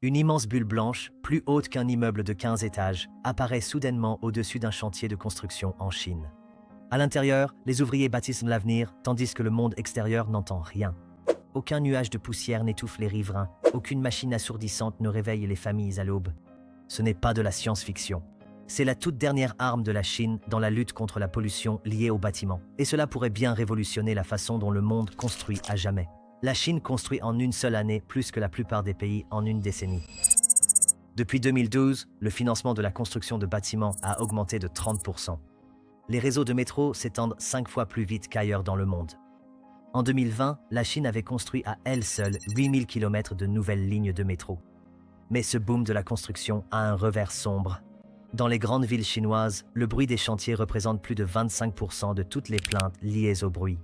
Une immense bulle blanche, plus haute qu'un immeuble de 15 étages, apparaît soudainement au-dessus d'un chantier de construction en Chine. À l'intérieur, les ouvriers bâtissent l'avenir, tandis que le monde extérieur n'entend rien. Aucun nuage de poussière n'étouffe les riverains, aucune machine assourdissante ne réveille les familles à l'aube. Ce n'est pas de la science-fiction. C'est la toute dernière arme de la Chine dans la lutte contre la pollution liée aux bâtiments. Et cela pourrait bien révolutionner la façon dont le monde construit à jamais. La Chine construit en une seule année plus que la plupart des pays en une décennie. Depuis 2012, le financement de la construction de bâtiments a augmenté de 30%. Les réseaux de métro s'étendent 5 fois plus vite qu'ailleurs dans le monde. En 2020, la Chine avait construit à elle seule 8000 km de nouvelles lignes de métro. Mais ce boom de la construction a un revers sombre. Dans les grandes villes chinoises, le bruit des chantiers représente plus de 25% de toutes les plaintes liées au bruit.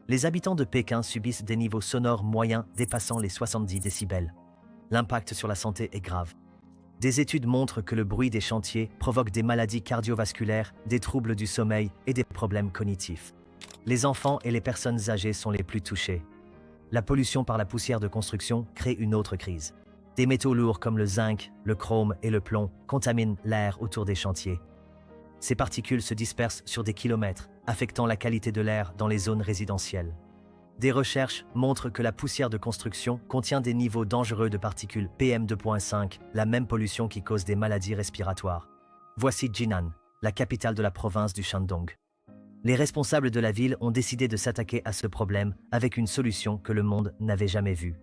Les habitants de Pékin subissent des niveaux sonores moyens dépassant les 70 décibels. L'impact sur la santé est grave. Des études montrent que le bruit des chantiers provoque des maladies cardiovasculaires, des troubles du sommeil et des problèmes cognitifs. Les enfants et les personnes âgées sont les plus touchés. La pollution par la poussière de construction crée une autre crise. Des métaux lourds comme le zinc, le chrome et le plomb contaminent l'air autour des chantiers. Ces particules se dispersent sur des kilomètres, affectant la qualité de l'air dans les zones résidentielles. Des recherches montrent que la poussière de construction contient des niveaux dangereux de particules PM2.5, la même pollution qui cause des maladies respiratoires. Voici Jinan, la capitale de la province du Shandong. Les responsables de la ville ont décidé de s'attaquer à ce problème avec une solution que le monde n'avait jamais vue.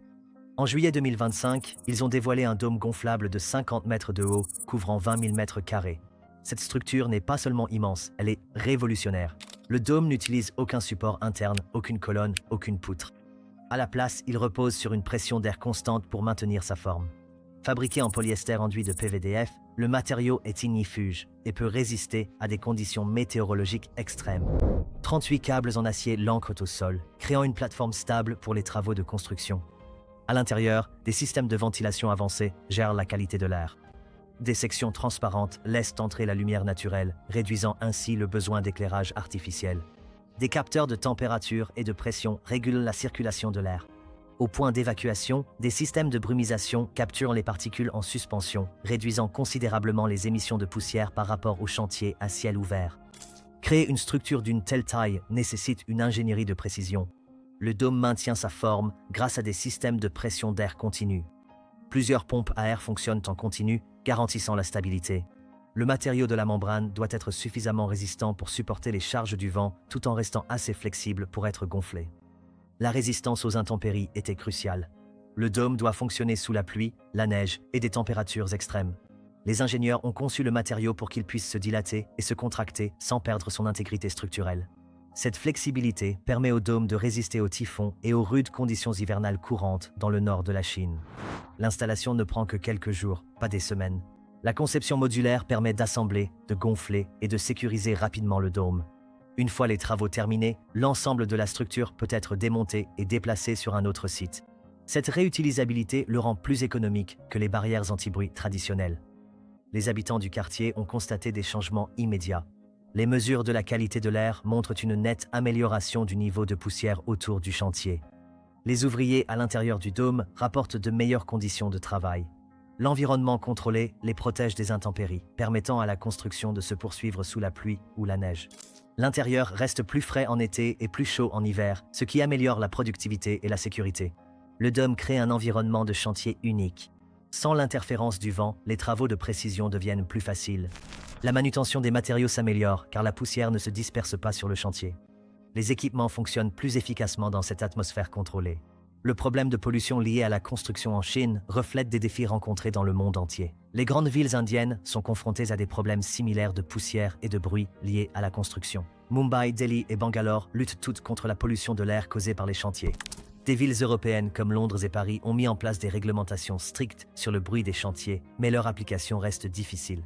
En juillet 2025, ils ont dévoilé un dôme gonflable de 50 mètres de haut, couvrant 20 000 mètres carrés. Cette structure n'est pas seulement immense, elle est révolutionnaire. Le dôme n'utilise aucun support interne, aucune colonne, aucune poutre. À la place, il repose sur une pression d'air constante pour maintenir sa forme. Fabriqué en polyester enduit de PVDF, le matériau est ignifuge et peut résister à des conditions météorologiques extrêmes. 38 câbles en acier l'ancrent au sol, créant une plateforme stable pour les travaux de construction. À l'intérieur, des systèmes de ventilation avancés gèrent la qualité de l'air. Des sections transparentes laissent entrer la lumière naturelle, réduisant ainsi le besoin d'éclairage artificiel. Des capteurs de température et de pression régulent la circulation de l'air. Au point d'évacuation, des systèmes de brumisation capturent les particules en suspension, réduisant considérablement les émissions de poussière par rapport aux chantiers à ciel ouvert. Créer une structure d'une telle taille nécessite une ingénierie de précision. Le dôme maintient sa forme grâce à des systèmes de pression d'air continu. Plusieurs pompes à air fonctionnent en continu, garantissant la stabilité. Le matériau de la membrane doit être suffisamment résistant pour supporter les charges du vent tout en restant assez flexible pour être gonflé. La résistance aux intempéries était cruciale. Le dôme doit fonctionner sous la pluie, la neige et des températures extrêmes. Les ingénieurs ont conçu le matériau pour qu'il puisse se dilater et se contracter sans perdre son intégrité structurelle. Cette flexibilité permet au dôme de résister aux typhons et aux rudes conditions hivernales courantes dans le nord de la Chine. L'installation ne prend que quelques jours, pas des semaines. La conception modulaire permet d'assembler, de gonfler et de sécuriser rapidement le dôme. Une fois les travaux terminés, l'ensemble de la structure peut être démonté et déplacé sur un autre site. Cette réutilisabilité le rend plus économique que les barrières anti-bruit traditionnelles. Les habitants du quartier ont constaté des changements immédiats. Les mesures de la qualité de l'air montrent une nette amélioration du niveau de poussière autour du chantier. Les ouvriers à l'intérieur du dôme rapportent de meilleures conditions de travail. L'environnement contrôlé les protège des intempéries, permettant à la construction de se poursuivre sous la pluie ou la neige. L'intérieur reste plus frais en été et plus chaud en hiver, ce qui améliore la productivité et la sécurité. Le dôme crée un environnement de chantier unique. Sans l'interférence du vent, les travaux de précision deviennent plus faciles. La manutention des matériaux s'améliore car la poussière ne se disperse pas sur le chantier. Les équipements fonctionnent plus efficacement dans cette atmosphère contrôlée. Le problème de pollution lié à la construction en Chine reflète des défis rencontrés dans le monde entier. Les grandes villes indiennes sont confrontées à des problèmes similaires de poussière et de bruit liés à la construction. Mumbai, Delhi et Bangalore luttent toutes contre la pollution de l'air causée par les chantiers. Des villes européennes comme Londres et Paris ont mis en place des réglementations strictes sur le bruit des chantiers, mais leur application reste difficile.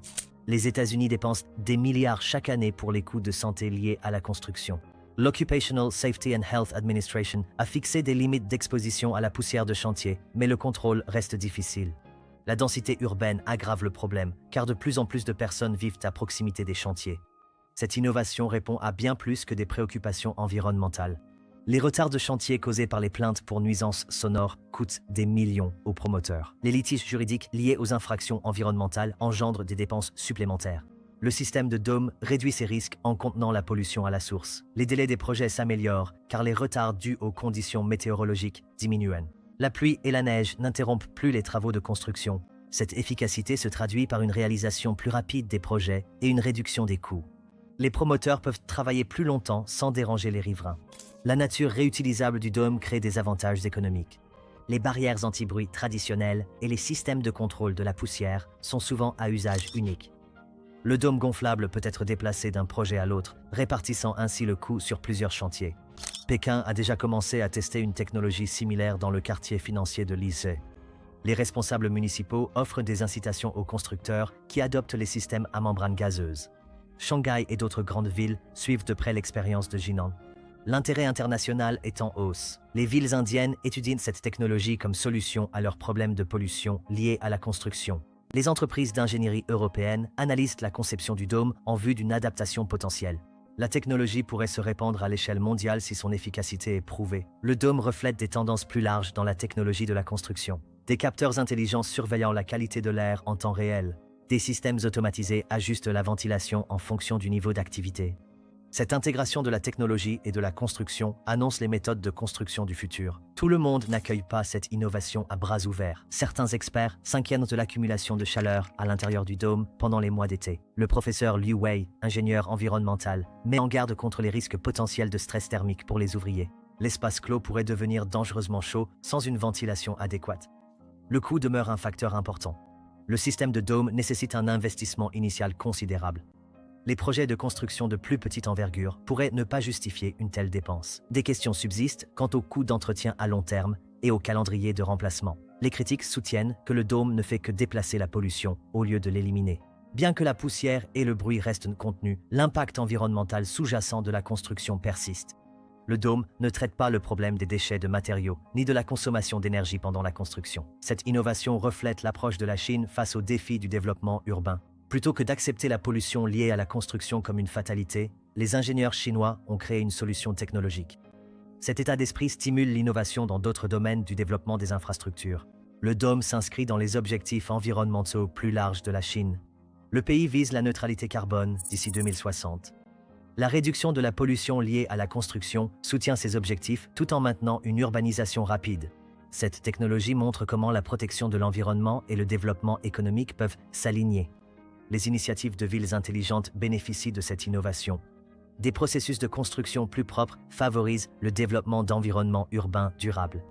Les États-Unis dépensent des milliards chaque année pour les coûts de santé liés à la construction. L'Occupational Safety and Health Administration a fixé des limites d'exposition à la poussière de chantier, mais le contrôle reste difficile. La densité urbaine aggrave le problème, car de plus en plus de personnes vivent à proximité des chantiers. Cette innovation répond à bien plus que des préoccupations environnementales. Les retards de chantier causés par les plaintes pour nuisances sonores coûtent des millions aux promoteurs. Les litiges juridiques liés aux infractions environnementales engendrent des dépenses supplémentaires. Le système de dôme réduit ces risques en contenant la pollution à la source. Les délais des projets s'améliorent car les retards dus aux conditions météorologiques diminuent. La pluie et la neige n'interrompent plus les travaux de construction. Cette efficacité se traduit par une réalisation plus rapide des projets et une réduction des coûts. Les promoteurs peuvent travailler plus longtemps sans déranger les riverains. La nature réutilisable du dôme crée des avantages économiques. Les barrières anti-bruit traditionnelles et les systèmes de contrôle de la poussière sont souvent à usage unique. Le dôme gonflable peut être déplacé d'un projet à l'autre, répartissant ainsi le coût sur plusieurs chantiers. Pékin a déjà commencé à tester une technologie similaire dans le quartier financier de Lisay. Les responsables municipaux offrent des incitations aux constructeurs qui adoptent les systèmes à membrane gazeuse. Shanghai et d'autres grandes villes suivent de près l'expérience de Jinan. L'intérêt international est en hausse. Les villes indiennes étudient cette technologie comme solution à leurs problèmes de pollution liés à la construction. Les entreprises d'ingénierie européennes analysent la conception du dôme en vue d'une adaptation potentielle. La technologie pourrait se répandre à l'échelle mondiale si son efficacité est prouvée. Le dôme reflète des tendances plus larges dans la technologie de la construction. Des capteurs intelligents surveillant la qualité de l'air en temps réel. Des systèmes automatisés ajustent la ventilation en fonction du niveau d'activité. Cette intégration de la technologie et de la construction annonce les méthodes de construction du futur. Tout le monde n'accueille pas cette innovation à bras ouverts. Certains experts s'inquiètent de l'accumulation de chaleur à l'intérieur du dôme pendant les mois d'été. Le professeur Liu Wei, ingénieur environnemental, met en garde contre les risques potentiels de stress thermique pour les ouvriers. L'espace clos pourrait devenir dangereusement chaud sans une ventilation adéquate. Le coût demeure un facteur important. Le système de dôme nécessite un investissement initial considérable. Les projets de construction de plus petite envergure pourraient ne pas justifier une telle dépense. Des questions subsistent quant au coût d'entretien à long terme et au calendrier de remplacement. Les critiques soutiennent que le dôme ne fait que déplacer la pollution au lieu de l'éliminer. Bien que la poussière et le bruit restent contenus, l'impact environnemental sous-jacent de la construction persiste. Le dôme ne traite pas le problème des déchets de matériaux, ni de la consommation d'énergie pendant la construction. Cette innovation reflète l'approche de la Chine face aux défis du développement urbain. Plutôt que d'accepter la pollution liée à la construction comme une fatalité, les ingénieurs chinois ont créé une solution technologique. Cet état d'esprit stimule l'innovation dans d'autres domaines du développement des infrastructures. Le dôme s'inscrit dans les objectifs environnementaux plus larges de la Chine. Le pays vise la neutralité carbone d'ici 2060. La réduction de la pollution liée à la construction soutient ces objectifs tout en maintenant une urbanisation rapide. Cette technologie montre comment la protection de l'environnement et le développement économique peuvent s'aligner. Les initiatives de villes intelligentes bénéficient de cette innovation. Des processus de construction plus propres favorisent le développement d'environnements urbains durables.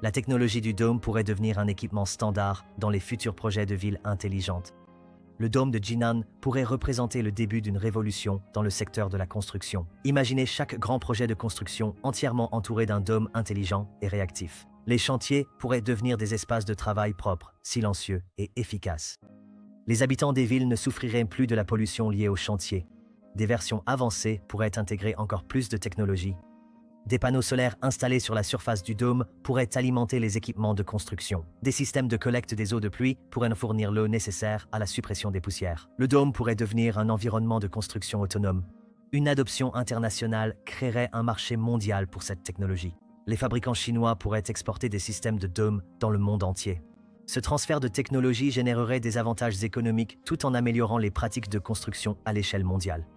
La technologie du dôme pourrait devenir un équipement standard dans les futurs projets de villes intelligentes. Le dôme de Jinan pourrait représenter le début d'une révolution dans le secteur de la construction. Imaginez chaque grand projet de construction entièrement entouré d'un dôme intelligent et réactif. Les chantiers pourraient devenir des espaces de travail propres, silencieux et efficaces. Les habitants des villes ne souffriraient plus de la pollution liée aux chantiers. Des versions avancées pourraient intégrer encore plus de technologies. Des panneaux solaires installés sur la surface du dôme pourraient alimenter les équipements de construction. Des systèmes de collecte des eaux de pluie pourraient fournir l'eau nécessaire à la suppression des poussières. Le dôme pourrait devenir un environnement de construction autonome. Une adoption internationale créerait un marché mondial pour cette technologie. Les fabricants chinois pourraient exporter des systèmes de dôme dans le monde entier. Ce transfert de technologie générerait des avantages économiques tout en améliorant les pratiques de construction à l'échelle mondiale.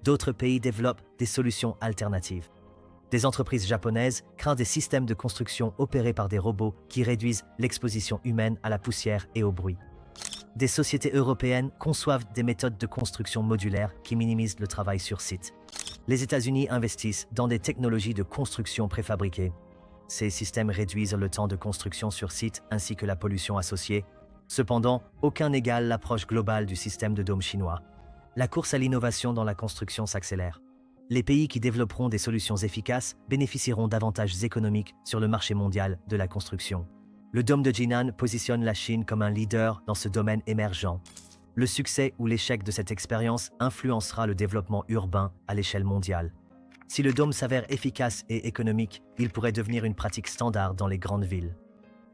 D'autres pays développent des solutions alternatives. Des entreprises japonaises créent des systèmes de construction opérés par des robots qui réduisent l'exposition humaine à la poussière et au bruit. Des sociétés européennes conçoivent des méthodes de construction modulaires qui minimisent le travail sur site. Les États-Unis investissent dans des technologies de construction préfabriquées. Ces systèmes réduisent le temps de construction sur site ainsi que la pollution associée. Cependant, aucun n'égale l'approche globale du système de dôme chinois. La course à l'innovation dans la construction s'accélère. Les pays qui développeront des solutions efficaces bénéficieront d'avantages économiques sur le marché mondial de la construction. Le dôme de Jinan positionne la Chine comme un leader dans ce domaine émergent. Le succès ou l'échec de cette expérience influencera le développement urbain à l'échelle mondiale. Si le dôme s'avère efficace et économique, il pourrait devenir une pratique standard dans les grandes villes.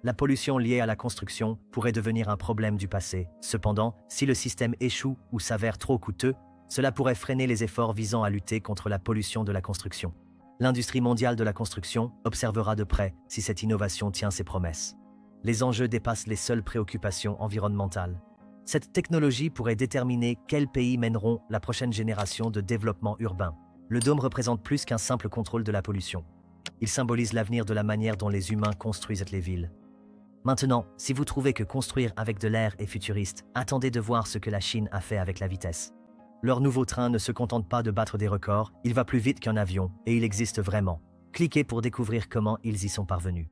La pollution liée à la construction pourrait devenir un problème du passé. Cependant, si le système échoue ou s'avère trop coûteux, cela pourrait freiner les efforts visant à lutter contre la pollution de la construction. L'industrie mondiale de la construction observera de près si cette innovation tient ses promesses. Les enjeux dépassent les seules préoccupations environnementales. Cette technologie pourrait déterminer quels pays mèneront la prochaine génération de développement urbain. Le dôme représente plus qu'un simple contrôle de la pollution. Il symbolise l'avenir de la manière dont les humains construisent les villes. Maintenant, si vous trouvez que construire avec de l'air est futuriste, attendez de voir ce que la Chine a fait avec la vitesse. Leur nouveau train ne se contente pas de battre des records, il va plus vite qu'un avion, et il existe vraiment. Cliquez pour découvrir comment ils y sont parvenus.